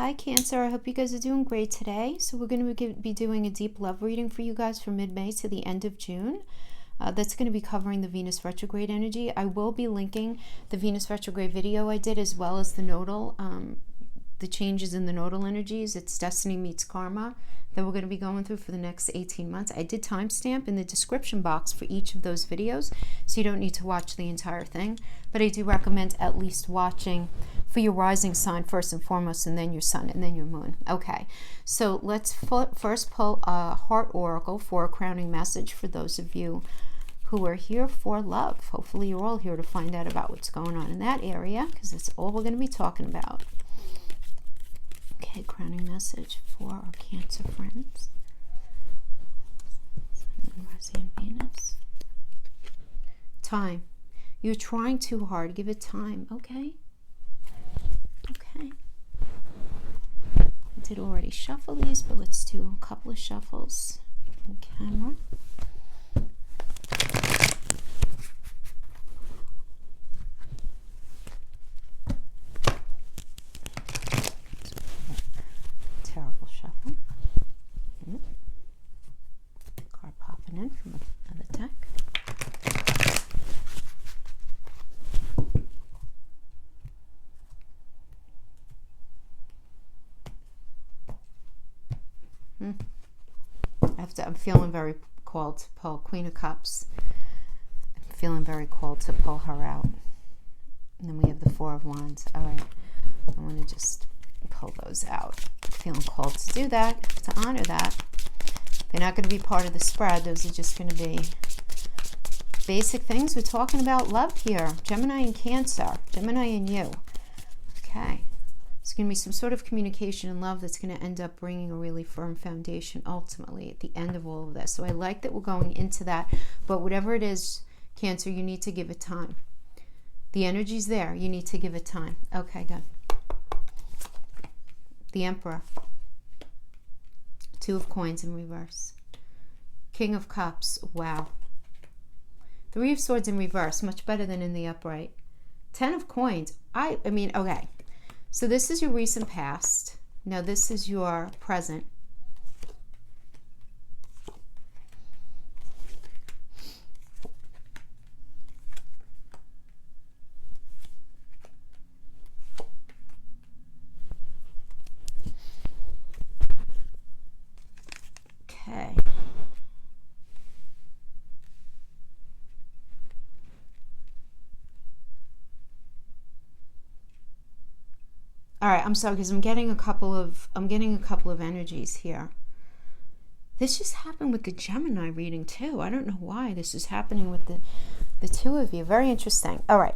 Hi Cancer, I hope you guys are doing great today. So we're going to be doing a deep love reading for you guys from mid-May to the end of June. That's going to be covering the Venus retrograde energy. I will be linking the Venus retrograde video I did, as well as the nodal, the changes in the nodal energies. It's Destiny Meets Karma that we're going to be going through for the next 18 months. I did timestamp in the description box for each of those videos, so you don't need to watch the entire thing. But I do recommend at least watching for your rising sign first and foremost, and then your sun, and then your moon. Okay, so let's first pull a heart oracle for a crowning message for those of you who are here for love. Hopefully you're all here to find out about what's going on in that area, because that's all we're going to be talking about. Okay, crowning message for our Cancer friends. Sun, Moon, rising, and Venus. Time. You're trying too hard. Give it time. Okay. Okay. I did already shuffle these, but let's do a couple of shuffles on camera. Terrible shuffle. Card popping in from another deck. I'm feeling very called to pull Queen of Cups. I'm feeling very called to pull her out. And then we have the Four of Wands. All right, I want to just pull those out. Feeling called to do that, to honor that. They're not going to be part of the spread. Those are just going to be basic things. We're talking about love here. Gemini and Cancer. Gemini and you. Okay. It's going to be some sort of communication and love that's going to end up bringing a really firm foundation ultimately at the end of all of this. So I like that we're going into that. But whatever it is, Cancer, you need to give it time. The energy's there. You need to give it time. Okay, good. The Emperor. Two of Coins in reverse. King of Cups. Wow. Three of Swords in reverse. Much better than in the upright. 10 of Coins. I mean, okay. So this is your recent past. Now this is your present. Okay. All right, I'm sorry because I'm getting a couple of energies here. This just happened with the Gemini reading too. I don't know why this is happening with the two of you. Very interesting. All right.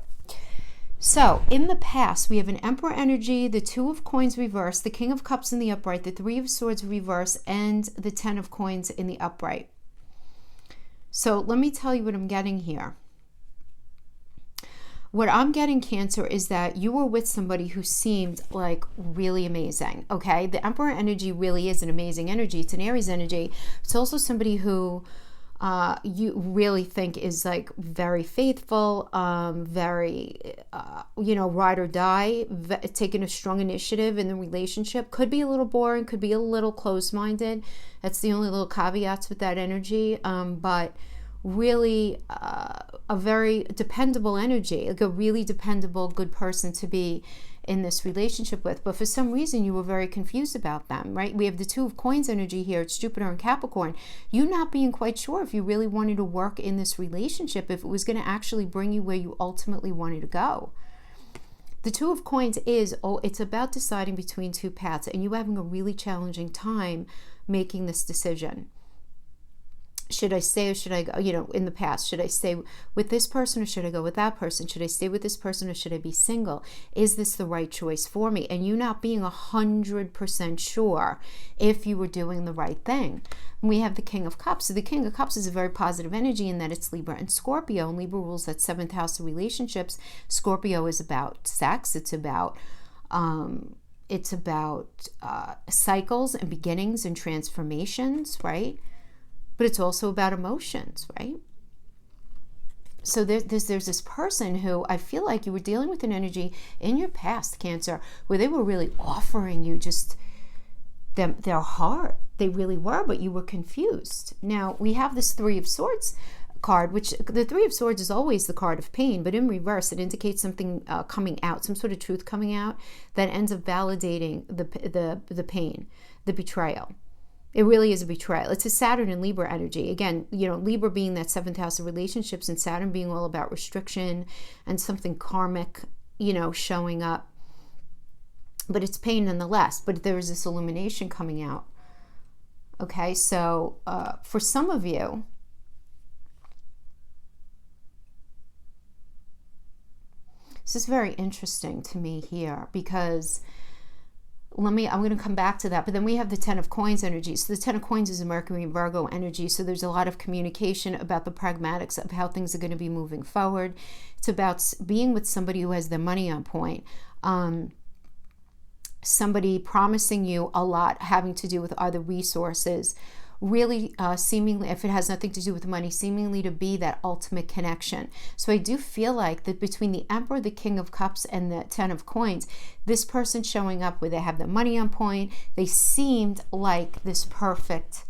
So in the past, we have an Emperor energy, the Two of Coins reverse, the King of Cups in the upright, the Three of Swords reverse, and the 10 of Coins in the upright. So let me tell you what I'm getting here. What I'm getting, Cancer, is that you were with somebody who seemed like really amazing, okay? The Emperor energy really is an amazing energy. It's an Aries energy. It's also somebody who you really think is like very faithful, very, ride or die, taking a strong initiative in the relationship. Could be a little boring, could be a little closed-minded. That's the only little caveats with that energy, but really a very dependable energy, like a really dependable, good person to be in this relationship with. But for some reason you were very confused about them, right? We have the Two of Coins energy here. It's Jupiter and Capricorn. You not being quite sure if you really wanted to work in this relationship, if it was going to actually bring you where you ultimately wanted to go. The Two of Coins it's about deciding between two paths, and you having a really challenging time making this decision. Should I stay or should I go? In the past, should I stay with this person or should I go with that person? Should I stay with this person or should I be single? Is this the right choice for me? And you not being 100% sure if you were doing the right thing. And we have the King of Cups. So the King of Cups is a very positive energy in that it's Libra and Scorpio. And Libra rules that 7th house of relationships. Scorpio is about sex. It's about cycles and beginnings and transformations, right? But it's also about emotions, right? So there's this person who I feel like you were dealing with an energy in your past, Cancer, where they were really offering you just their heart. They really were, but you were confused. Now, we have this Three of Swords card, which the Three of Swords is always the card of pain, but in reverse, it indicates something coming out, some sort of truth coming out that ends up validating the pain, the betrayal. It really is a betrayal. It's a Saturn and Libra energy. Again, Libra being that 7th house of relationships and Saturn being all about restriction and something karmic, showing up. But it's pain nonetheless. But there is this illumination coming out. Okay, so for some of you, this is very interesting to me here because I'm going to come back to that. But then we have the Ten of Coins energy. So the Ten of Coins is a Mercury and Virgo energy. So there's a lot of communication about the pragmatics of how things are going to be moving forward. It's about being with somebody who has their money on point. Somebody promising you a lot having to do with other resources. Really seemingly, if it has nothing to do with money, seemingly to be that ultimate connection. So I do feel like that between the Emperor, the King of Cups, and the Ten of Coins, this person showing up where they have the money on point, they seemed like this perfect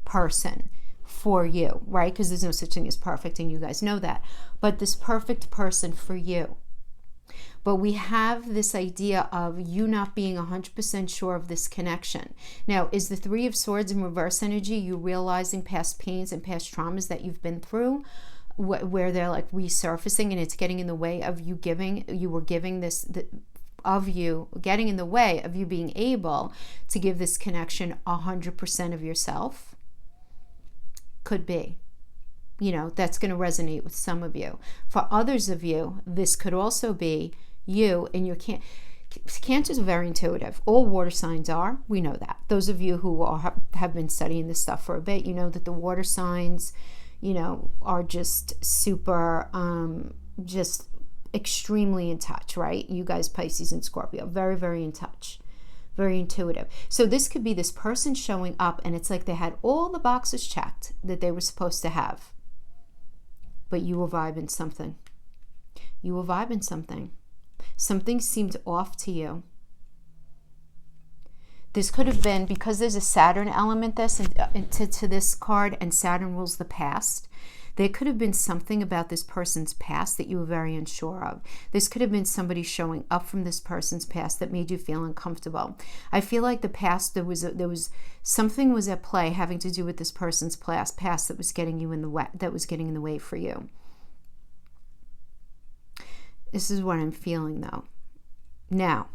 person for you, right? Because there's no such thing as perfect, and you guys know that. But this perfect person for you. But we have this idea of you not being 100% sure of this connection. Now, is the Three of Swords in reverse energy, you realizing past pains and past traumas that you've been through, where they're like resurfacing and it's getting in the way of you getting in the way of you being able to give this connection 100% of yourself? Could be. That's going to resonate with some of you. For others of you, this could also be you and your Cancers are very intuitive. All water signs are. We know that. Those of you who have been studying this stuff for a bit, you know that the water signs, are just super, just extremely in touch, right? You guys, Pisces and Scorpio, very, very in touch. Very intuitive. So this could be this person showing up and it's like they had all the boxes checked that they were supposed to have. But you were vibing something. Something seemed off to you. This could have been, because there's a Saturn element to this card, and Saturn rules the past. There could have been something about this person's past that you were very unsure of. This could have been somebody showing up from this person's past that made you feel uncomfortable. I feel like the past, there was something was at play having to do with this person's past that was getting you in the way, that was getting in the way for you. This is what I'm feeling though. Now,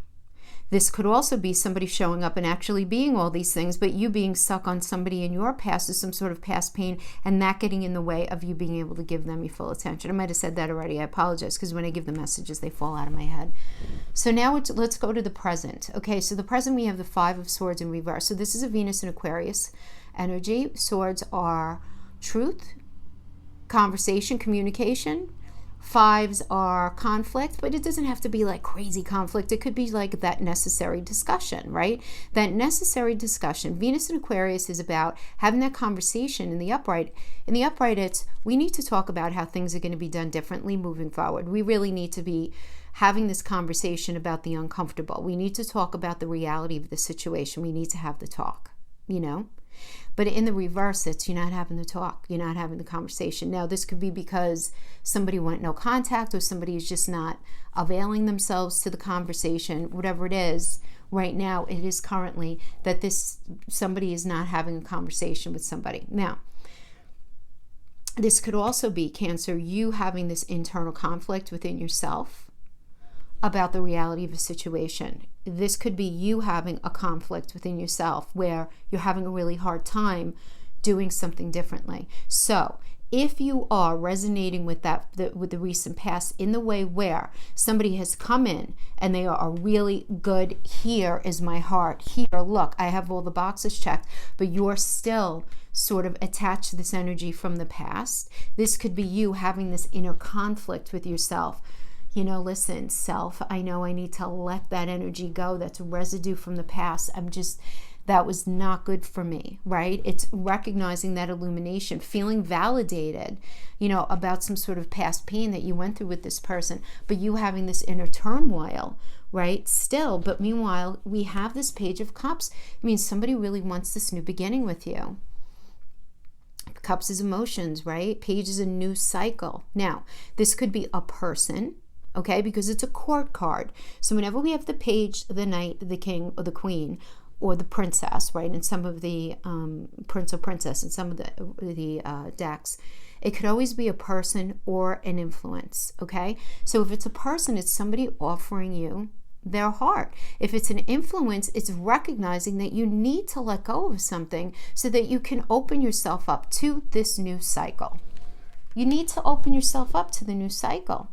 this could also be somebody showing up and actually being all these things, but you being stuck on somebody in your past is some sort of past pain, and that getting in the way of you being able to give them your full attention. I might have said that already. I apologize, because when I give the messages, they fall out of my head. So now let's go to the present. Okay, so the present, we have the Five of Swords in reverse. So this is a Venus and Aquarius energy. Swords are truth, conversation, communication. Fives are conflict, but it doesn't have to be like crazy conflict. It could be like that necessary discussion, right? That necessary discussion. Venus in Aquarius is about having that conversation in the upright. In the upright, it's we need to talk about how things are going to be done differently moving forward. We really need to be having this conversation about the uncomfortable. We need to talk about the reality of the situation. We need to have the talk, But in the reverse, it's you're not having the talk. You're not having the conversation. Now, this could be because somebody went no contact, or somebody is just not availing themselves to the conversation. Whatever it is, right now, it is currently that somebody is not having a conversation with somebody. Now, this could also be, Cancer, you having this internal conflict within yourself about the reality of a situation. This could be you having a conflict within yourself where you're having a really hard time doing something differently. So if you are resonating with with the recent past in the way where somebody has come in and they are really good, here is my heart, here, look, I have all the boxes checked, but you're still sort of attached to this energy from the past, this could be you having this inner conflict with yourself. Listen, self, I know I need to let that energy go. That's residue from the past. that was not good for me, right? It's recognizing that illumination, feeling validated, about some sort of past pain that you went through with this person, but you having this inner turmoil, right? Still, but meanwhile, we have this Page of Cups. It means somebody really wants this new beginning with you. Cups is emotions, right? Page is a new cycle. Now, this could be a person, okay, because it's a court card. So whenever we have the page, the knight, the king, or the queen, or the princess, right, and some of the prince or princess, and some of the decks, it could always be a person or an influence, okay? So if it's a person, it's somebody offering you their heart. If it's an influence, it's recognizing that you need to let go of something so that you can open yourself up to this new cycle. You need to open yourself up to the new cycle.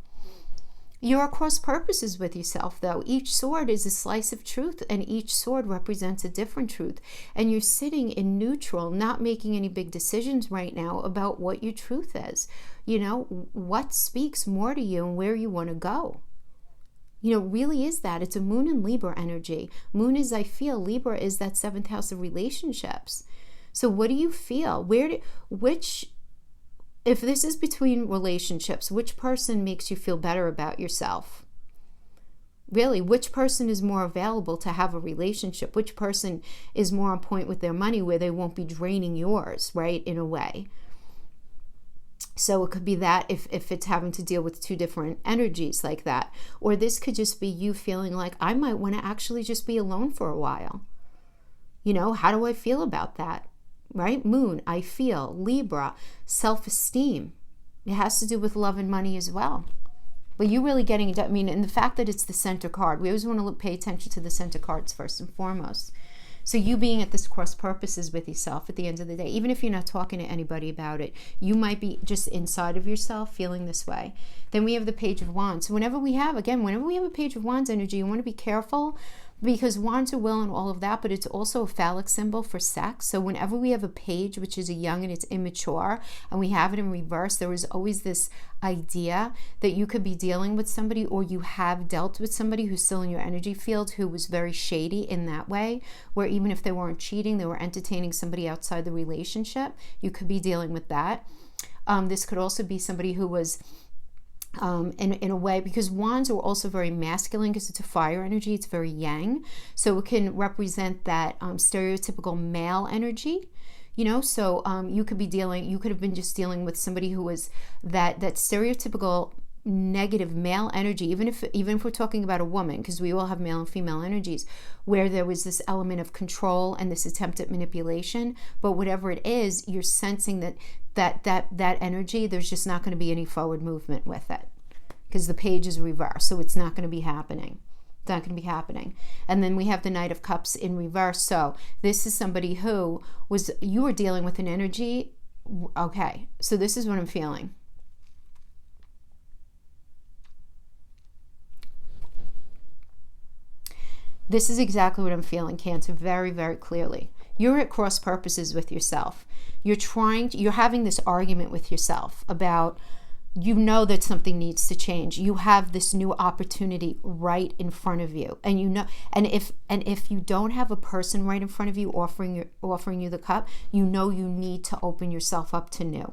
You're at cross purposes with yourself, though. Each sword is a slice of truth, and each sword represents a different truth. And you're sitting in neutral, not making any big decisions right now about what your truth is. What speaks more to you and where you want to go. Really is that. It's a Moon and Libra energy. Moon is I feel. Libra is that 7th house of relationships. So what do you feel? If this is between relationships, which person makes you feel better about yourself? Really, which person is more available to have a relationship? Which person is more on point with their money where they won't be draining yours, right, in a way? So it could be that if it's having to deal with two different energies like that. Or this could just be you feeling like, I might want to actually just be alone for a while. How do I feel about that? Right? Moon, I feel. Libra, self-esteem. It has to do with love and money as well. But you really getting it. And the fact that it's the center card, we always want to pay attention to the center cards first and foremost. So you being at this cross purposes with yourself at the end of the day, even if you're not talking to anybody about it, you might be just inside of yourself feeling this way. Then we have the Page of Wands. So whenever we have a Page of Wands energy, you want to be careful because wands are will and all of that, but it's also a phallic symbol for sex. So whenever we have a page, which is a young and it's immature, and we have it in reverse, there is always this idea that you could be dealing with somebody, or you have dealt with somebody who's still in your energy field who was very shady in that way, where even if they weren't cheating, they were entertaining somebody outside the relationship. You could be dealing with that. This could also be somebody who was in a way, because wands are also very masculine because it's a fire energy, it's very yang, so it can represent that stereotypical male energy, so you could have been just dealing with somebody who was that stereotypical negative male energy, even if we're talking about a woman, because we all have male and female energies, where there was this element of control and this attempt at manipulation. But whatever it is, you're sensing that energy, there's just not going to be any forward movement with it because the page is reversed, so it's not going to be happening. It's not going to be happening. And then we have the Knight of Cups in reverse. So this is somebody who you were dealing with an energy. Okay, so this is what I'm feeling. This is exactly what I'm feeling, Cancer, very, very clearly. You're at cross purposes with yourself. You're having this argument with yourself about, that something needs to change. You have this new opportunity right in front of you. And and if you don't have a person right in front of you offering you the cup, you need to open yourself up to new.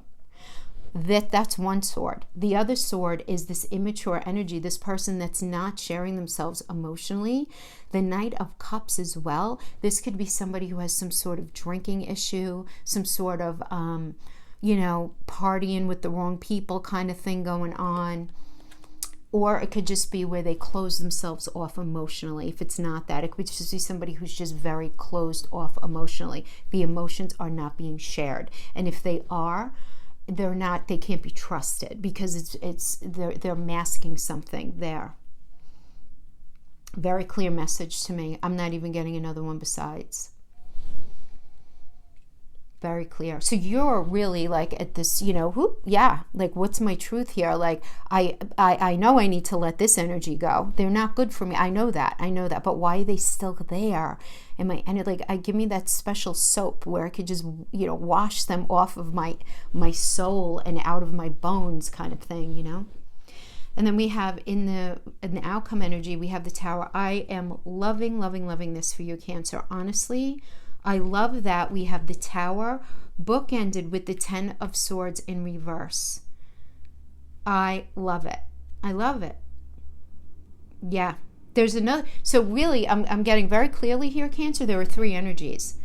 That's one sword. The other sword is this immature energy, this person that's not sharing themselves emotionally. The Knight of Cups as well. This could be somebody who has some sort of drinking issue, some sort of, partying with the wrong people kind of thing going on. Or it could just be where they close themselves off emotionally. If it's not that, it could just be somebody who's just very closed off emotionally. The emotions are not being shared. And if they are, they can't be trusted because they're masking something there. Very clear message to me. I'm not even getting another one besides. Very clear. So you're really like at this, like what's my truth here? Like I know I need to let this energy go. They're not good for me. I know that. But why are they still there? And give me that special soap where I could just, wash them off of my soul and out of my bones kind of thing, And then we have in the outcome energy, we have the Tower. I am loving this for you, Cancer. Honestly, I love that we have the Tower bookended with the Ten of Swords in reverse. I love it. I love it. Yeah. There's another. So really, I'm getting very clearly here, Cancer, there are three energies.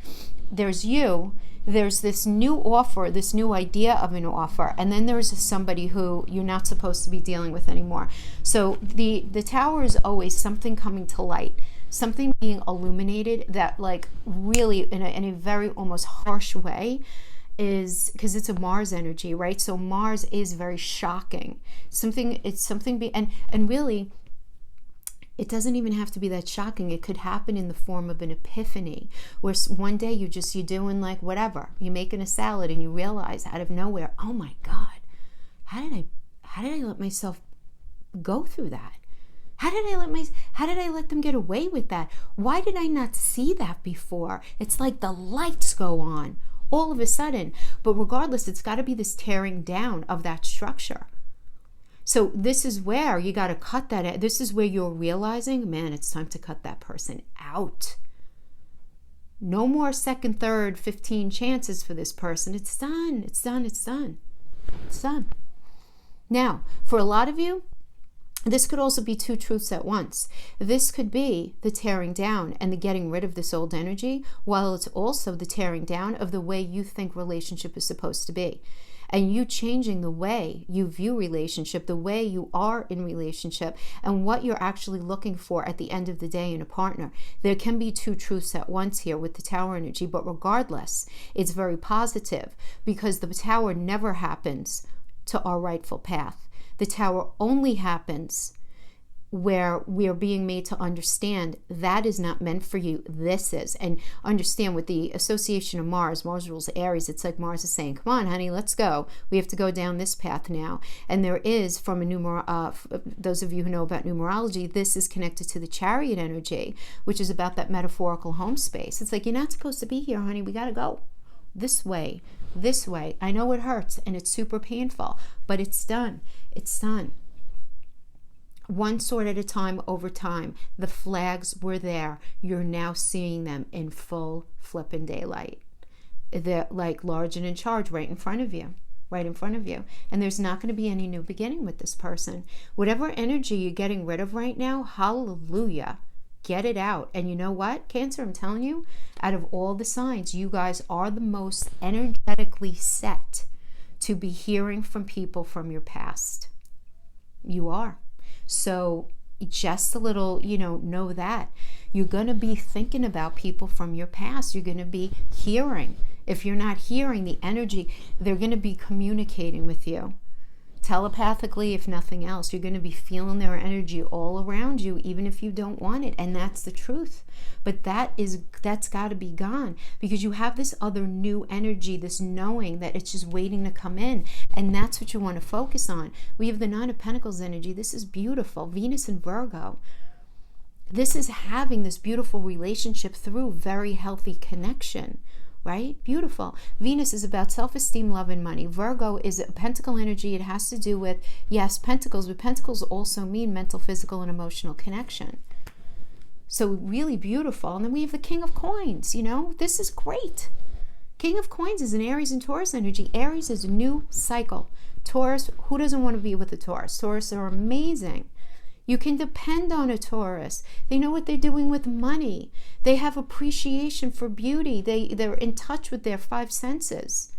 There's you. There's this new offer, this new idea of an offer, and then there's somebody who you're not supposed to be dealing with anymore. So the Tower is always something coming to light, something being illuminated that, like, really in a very almost harsh way, is because it's a Mars energy, right? So Mars is very shocking. And really, it doesn't even have to be that shocking. It could happen in the form of an epiphany, where one day you're doing like whatever. You're making a salad and you realize out of nowhere, oh my God, how did I let myself go through that? How did I let them get away with that? Why did I not see that before? It's like the lights go on all of a sudden. But regardless, it's got to be this tearing down of that structure. So this is where you got to cut that. This is where you're realizing, man, it's time to cut that person out. No more second, third, 15 chances for this person. It's done. It's done. It's done. It's done. Now, for a lot of you, this could also be two truths at once. This could be the tearing down and the getting rid of this old energy, while it's also the tearing down of the way you think relationship is supposed to be. And you changing the way you view relationship, the way you are in relationship, and what you're actually looking for at the end of the day in a partner. There can be two truths at once here with the Tower energy, but regardless, it's very positive, because the Tower never happens to our rightful path. The Tower only happens where we are being made to understand that is not meant for you, this is. And understand, with the association of Mars rules Aries, it's like Mars is saying, come on, honey, let's go. We have to go down this path now. And there is, from those of you who know about numerology, this is connected to the Chariot energy, which is about that metaphorical home space. It's like, you're not supposed to be here, honey. We got to go this way, this way. I know it hurts and it's super painful, but it's done. It's done. One sword at a time, over time. The flags were there. You're now seeing them in full flippin' daylight. They're like large and in charge right in front of you. Right in front of you. And there's not going to be any new beginning with this person. Whatever energy you're getting rid of right now, hallelujah. Get it out. And you know what, Cancer, I'm telling you, out of all the signs, you guys are the most energetically set to be hearing from people from your past. You are. So just a little, know that. You're going to be thinking about people from your past. You're going to be hearing. If you're not hearing the energy, they're going to be communicating with you. Telepathically, if nothing else, you're going to be feeling their energy all around you, even if you don't want it. And that's the truth. But that's got to be gone, because you have this other new energy, this knowing that it's just waiting to come in. And that's what you want to focus on. We have the Nine of Pentacles energy. This is beautiful. Venus and Virgo. This is having this beautiful relationship through very healthy connection. Right? Beautiful. Venus is about self-esteem, love, and money. Virgo is a pentacle energy. It has to do with, yes, pentacles, but pentacles also mean mental, physical, and emotional connection. So really beautiful. And then we have the King of Coins. This is great. King of Coins is an Aries and Taurus energy. Aries is a new cycle. Taurus, who doesn't want to be with a Taurus? Taurus are amazing. You can depend on a Taurus. They know what they're doing with money. They have appreciation for beauty. They're in touch with their five senses.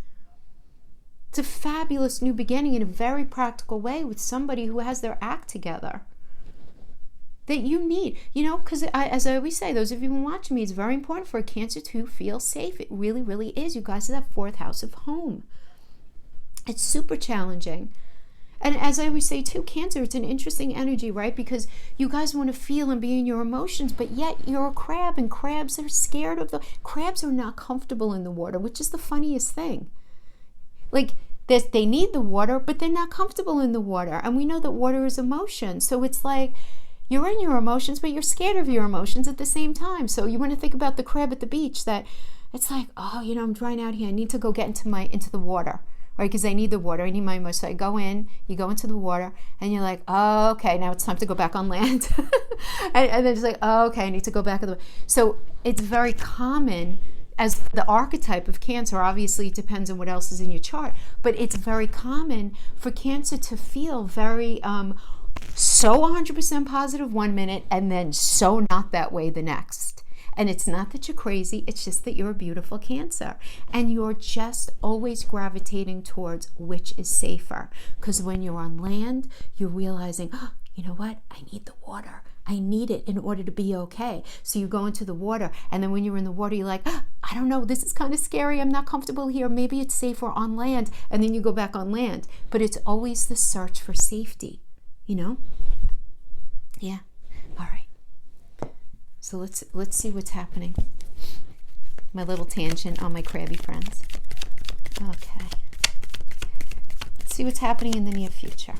It's a fabulous new beginning in a very practical way with somebody who has their act together. That you need, because as I always say, those of you who watch me, it's very important for a Cancer to feel safe. It really, really is. You guys are that fourth house of home. It's super challenging. And as I always say too, Cancer, it's an interesting energy, right? Because you guys want to feel and be in your emotions, but yet you're a crab, and crabs are scared of crabs are not comfortable in the water, which is the funniest thing. Like, they need the water, but they're not comfortable in the water. And we know that water is emotion. So it's like, you're in your emotions, but you're scared of your emotions at the same time. So you want to think about the crab at the beach, that it's like, oh, I'm drying out here. I need to go get into the water. Right, because I need the water, I need my emotion. So I go in, you go into the water, and you're like, oh, okay, now it's time to go back on land. and then it's like, oh, okay, I need to go back. So it's very common as the archetype of Cancer, obviously it depends on what else is in your chart, but it's very common for Cancer to feel very so 100% positive one minute and then so not that way the next. And it's not that you're crazy, it's just that you're a beautiful Cancer. And you're just always gravitating towards which is safer. Because when you're on land, you're realizing, oh, you know what? I need the water. I need it in order to be okay. So you go into the water, and then when you're in the water, you're like, oh, I don't know, this is kind of scary. I'm not comfortable here. Maybe it's safer on land. And then you go back on land. But it's always the search for safety, you know? Yeah. All right. So let's see what's happening. My little tangent on my crabby friends. Okay. Let's see what's happening in the near future.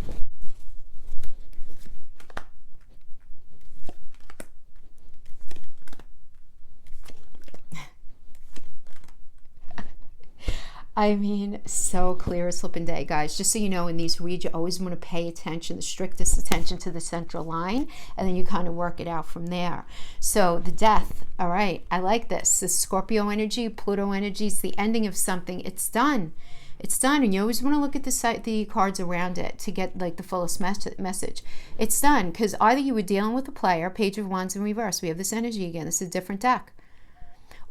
I mean, so clear as flipping day, guys. Just so you know, in these reads, you always want to pay attention, the strictest attention to the central line, and then you kind of work it out from there. So the death, all right, I like this. The Scorpio energy, Pluto energy, it's the ending of something. It's done. It's done, and you always want to look at the cards around it to get like the fullest message. It's done, because either you were dealing with a player, Page of Wands in reverse. We have this energy again. This is a different deck.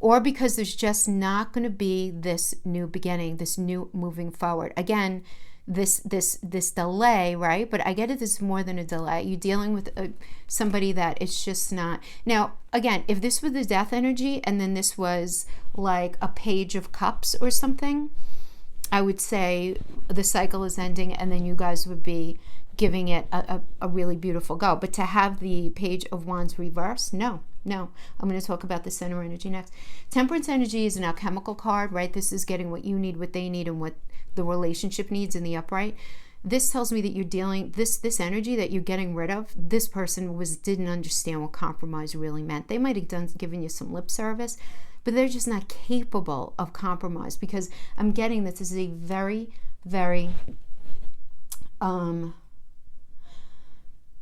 Or because there's just not going to be this new beginning, this new moving forward. Again, this delay, right? But I get it, this is more than a delay. You're dealing with somebody that it's just not. Now, again, if this was the death energy and then this was like a Page of Cups or something, I would say the cycle is ending and then you guys would be giving it a really beautiful go. But to have the Page of Wands reverse, no. I'm going to talk about the center energy next. Temperance energy is an alchemical card, right? This is getting what you need, what they need, and what the relationship needs in the upright. This tells me that you're dealing, this energy that you're getting rid of, this person didn't understand what compromise really meant. They might have given you some lip service, but they're just not capable of compromise, because I'm getting that this is a very, very,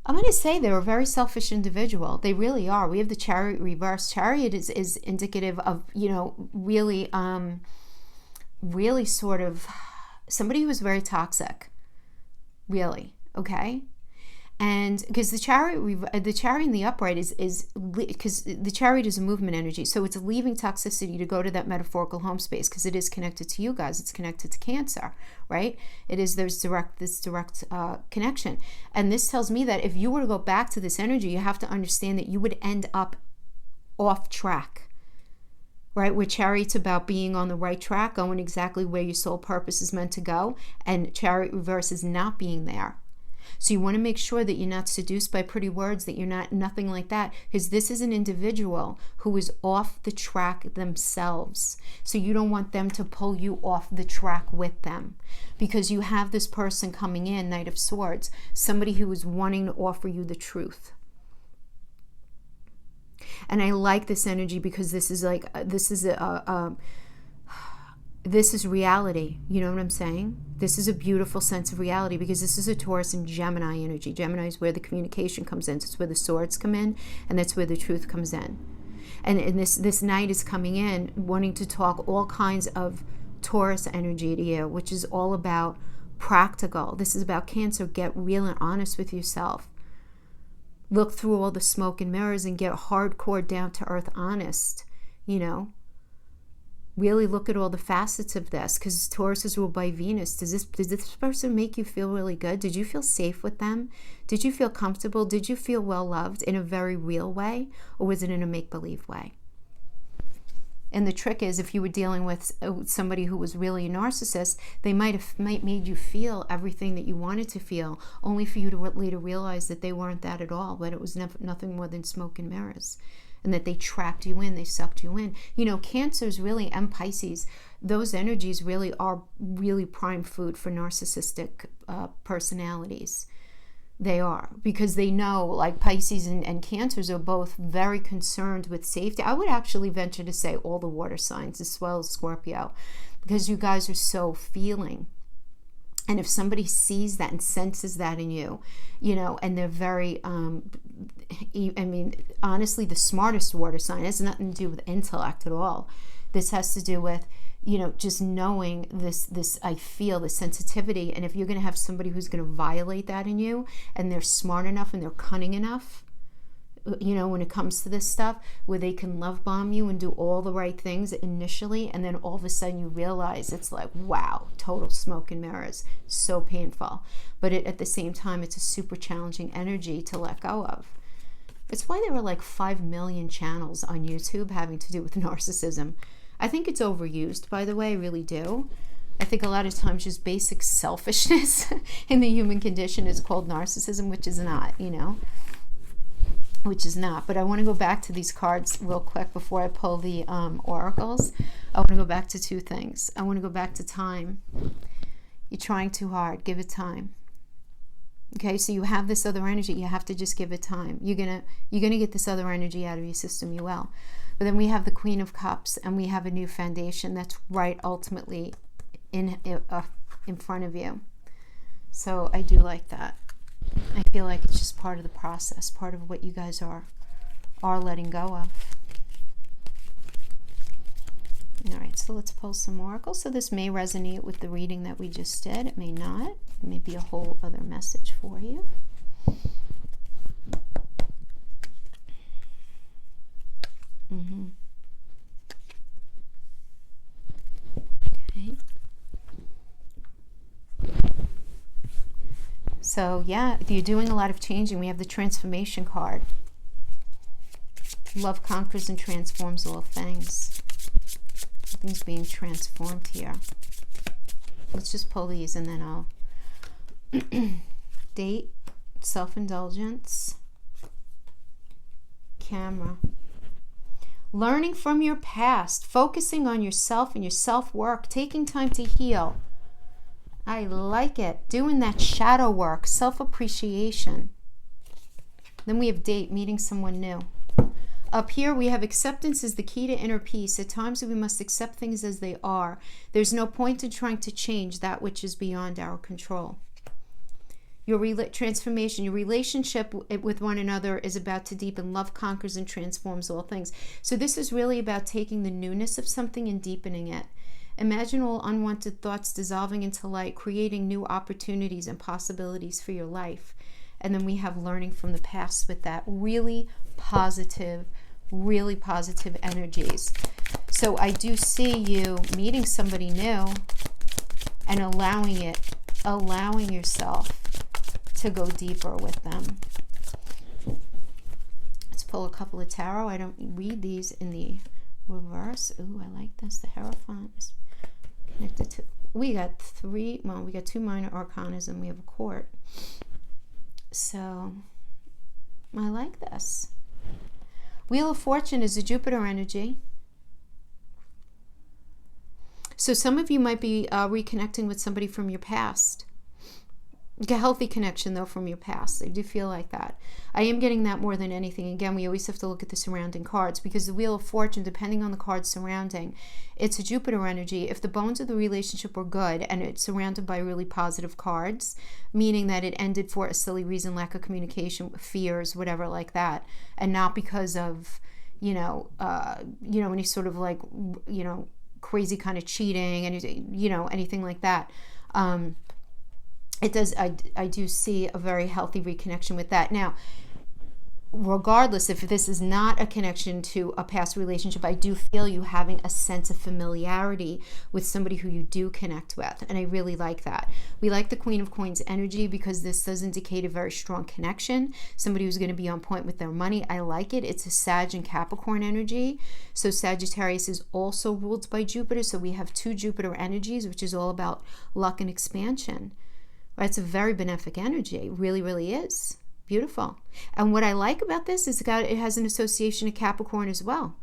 I'm going to say they're a very selfish individual. They really are. We have the Chariot reverse. Chariot is indicative of, you know, really sort of somebody who is very toxic, really, okay? And because the Chariot in the upright is because the Chariot is a movement energy, so it's leaving toxicity to go to that metaphorical home space, because it is connected to you guys. It's connected to Cancer, right? There's this direct connection, and this tells me that if you were to go back to this energy, you have to understand that you would end up off track, right? Where Chariot's about being on the right track, going exactly where your soul purpose is meant to go, and Chariot reverse is not being there. So you want to make sure that you're not seduced by pretty words, that you're not nothing like that, because this is an individual who is off the track themselves. So you don't want them to pull you off the track with them, because you have this person coming in, Knight of Swords, somebody who is wanting to offer you the truth. And I like this energy because this is like, this is reality. You know what I'm saying? This is a beautiful sense of reality, because this is a Taurus and Gemini energy. Gemini is where the communication comes in. It's where the swords come in, and that's where the truth comes in. And this Knight is coming in wanting to talk all kinds of Taurus energy to you, which is all about practical. This is about Cancer. Get real and honest with yourself. Look through all the smoke and mirrors and get hardcore, down to earth, honest, you know. Really look at all the facets of this, because Taurus is ruled by Venus. Does this person make you feel really good? Did you feel safe with them? Did you feel comfortable? Did you feel well loved in a very real way, or was it in a make-believe way? And the trick is, if you were dealing with somebody who was really a narcissist, they might made you feel everything that you wanted to feel, only for you to later realize that they weren't that at all, but it was nothing more than smoke and mirrors. And that they trapped you in, they sucked you in. You know, Cancers really, and Pisces, those energies really are really prime food for narcissistic personalities. They are, because they know, like Pisces and Cancers are both very concerned with safety. I would actually venture to say all the water signs, as well as Scorpio, because you guys are so feeling. And if somebody sees that and senses that in you, you know, and they're very, I mean, honestly, the smartest water sign has nothing to do with intellect at all. This has to do with, just knowing this, I feel the sensitivity. And if you're going to have somebody who's going to violate that in you, and they're smart enough and they're cunning enough, when it comes to this stuff, where they can love bomb you and do all the right things initially, and then all of a sudden you realize it's like, wow, total smoke and mirrors, so painful. But at the same time, it's a super challenging energy to let go of. It's why there are like 5 million channels on YouTube having to do with narcissism. I think it's overused, by the way, I really do. I think a lot of times just basic selfishness in the human condition is called narcissism, which is not, which is not. But I want to go back to these cards real quick before I pull the oracles. I want to go back to 2 things. I want to go back to time. You're trying too hard. Give it time. Okay, so you have this other energy. You have to just give it time. You're gonna get this other energy out of your system. You will. But then we have the Queen of Cups, and we have a new foundation that's right ultimately in front of you. So I do like that. I feel like it's just part of the process, part of what you guys are letting go of. All right, so let's pull some oracles. So this may resonate with the reading that we just did. It may not. It may be a whole other message for you. Okay. So yeah, if you're doing a lot of changing, we have the transformation card. Love conquers and transforms all things. Something's being transformed here. Let's just pull these and then I'll date, self-indulgence, camera. Learning from your past, focusing on yourself and your self-work, taking time to heal. I like it. Doing that shadow work, self-appreciation. Then we have date, meeting someone new. Up here we have acceptance is the key to inner peace. At times we must accept things as they are. There's no point in trying to change that which is beyond our control. Your transformation, your relationship with one another is about to deepen. Love conquers and transforms all things. So this is really about taking the newness of something and deepening it. Imagine all unwanted thoughts dissolving into light, creating new opportunities and possibilities for your life. And then we have learning from the past with that. Really positive energies. So I do see you meeting somebody new and allowing yourself to go deeper with them. Let's pull a couple of tarot. I don't read these in the reverse. Ooh, I like this. The Hierophant is connected to, we got 2 minor arcanas and we have a court. So I like this. Wheel of Fortune is a Jupiter energy. So some of you might be reconnecting with somebody from your past. A healthy connection, though, from your past. I do feel like that. I am getting that more than anything. Again, we always have to look at the surrounding cards, because the Wheel of Fortune, depending on the card surrounding, it's a Jupiter energy. If the bones of the relationship were good and it's surrounded by really positive cards, meaning that it ended for a silly reason, lack of communication, fears, whatever like that, and not because of, any sort of like, crazy kind of cheating and, anything like that. It does. I do see a very healthy reconnection with that. Now, regardless if this is not a connection to a past relationship, I do feel you having a sense of familiarity with somebody who you do connect with, and I really like that. We like the Queen of Coins energy because this does indicate a very strong connection, somebody who's going to be on point with their money. I like it. It's a Sag and Capricorn energy. So Sagittarius is also ruled by Jupiter, so we have 2 Jupiter energies, which is all about luck and expansion. It's a very benefic energy. It really, really is. Beautiful. And what I like about this is it has an association to Capricorn as well.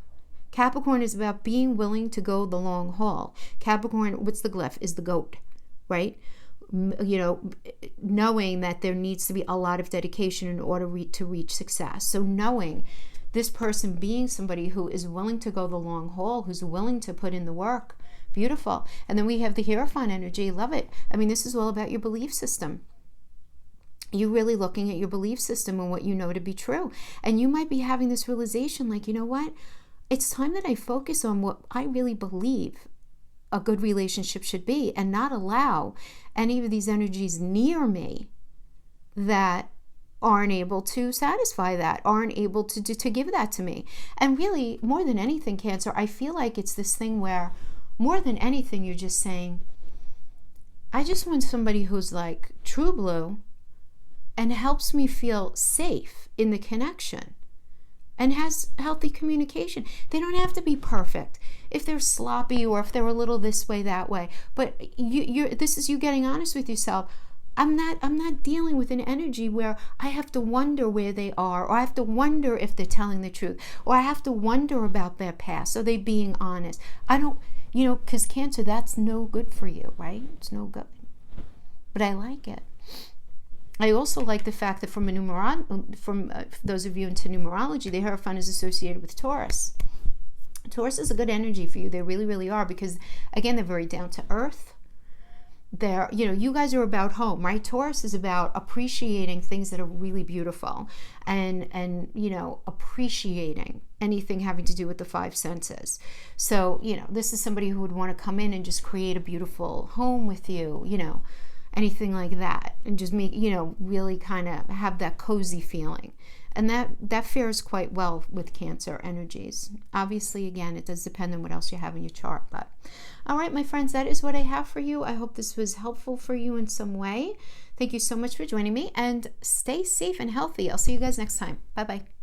Capricorn is about being willing to go the long haul. Capricorn, what's the glyph? Is the goat, right? Knowing that there needs to be a lot of dedication in order to reach success. So knowing this person being somebody who is willing to go the long haul, who's willing to put in the work. Beautiful. And then we have the Hierophant energy. Love it. I mean, this is all about your belief system. You're really looking at your belief system and what you know to be true. And you might be having this realization like, you know what? it's time that I focus on what I really believe a good relationship should be, and not allow any of these energies near me that aren't able to satisfy that, aren't able to give that to me. And really, more than anything, Cancer, I feel like it's this thing where more than anything, you're just saying, I just want somebody who's like true blue and helps me feel safe in the connection and has healthy communication. They don't have to be perfect. If they're sloppy or if they're a little this way, that way. But this is you getting honest with yourself. I'm not dealing with an energy where I have to wonder where they are, or I have to wonder if they're telling the truth, or I have to wonder about their past. Are they being honest? I don't, because Cancer, that's no good for you, right? It's no good. But I like it. I also like the fact that from those of you into numerology, the Hierophant is associated with Taurus. Taurus is a good energy for you. They really, really are, because again, they're very down to earth. They're, you guys are about home, right? Taurus is about appreciating things that are really beautiful and appreciating anything having to do with the five senses. So, this is somebody who would want to come in and just create a beautiful home with you, anything like that, and just make, really kind of have that cozy feeling. And that fares quite well with Cancer energies. Obviously, again, it does depend on what else you have in your chart. But all right, my friends, that is what I have for you. I hope this was helpful for you in some way. Thank you so much for joining me, and stay safe and healthy. I'll see you guys next time. Bye-bye.